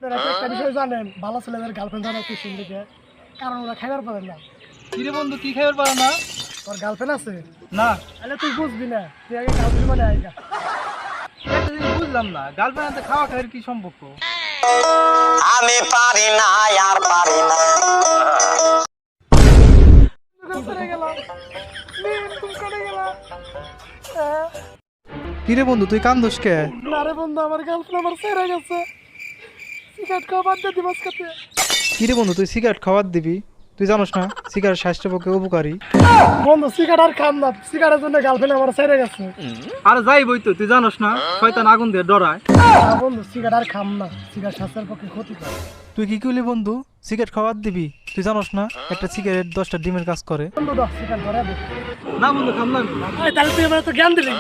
একটা বিষয় জানেন, ভালো ছেলেদের গার্লফ্রেন্ড হয় না কিসের দিকে, কারণ ওরা খাইবার পারে না। কিরে বন্ধু কি খাইবার পারে না? তোর গার্লফ্রেন্ড আছে না, তাহলে তুই বুঝবি না, তুই আগে গার্লফ্রেন্ড মানে আইগা। একটা জিনিস বুঝলাম না, গার্লফ্রেন্ড সাথে খাওয়া খাওয়ার কি সম্পর্ক? আমি পারি না আর পারি না। চলে গেলাম তুমি চলে গেলা। কিরে বন্ধু তুই কান্দোস কে? না রে বন্ধু, আমার গার্লফ্রেন্ড আমার ছেড়ে গেছে। সিগারেট খাওয়া বাদ দিয়ে দিবস কাতে। কিরে বন্ধু তুই সিগারেট খাওয়ার দিবি? তুই জানোস না সিগারেট স্বাস্থ্যের পক্ষে উপকারী? বন্ধু সিগারেট আর খাম না, সিগারেটের জন্য গার্লফ্রেন্ড আমার ছেড়ে গেছে। আরে যাই বই তো, তুই জানোস না শয়তান আগুন দিয়ে ডরায়। না বন্ধু, সিগারেট আর খাম না, সিগারেট স্বাস্থ্যের পক্ষে ক্ষতিকর। তুই কি করলি বন্ধু? সিগারেট খাওয়ার দিবি? তুই জানোস না একটা সিগারেট 10টা ডিমের কাজ করে? বন্ধু দাও সিগারেট ধরে দে। না বন্ধু খাম না। তাহলে তুই আমার তো জ্ঞান দিলি।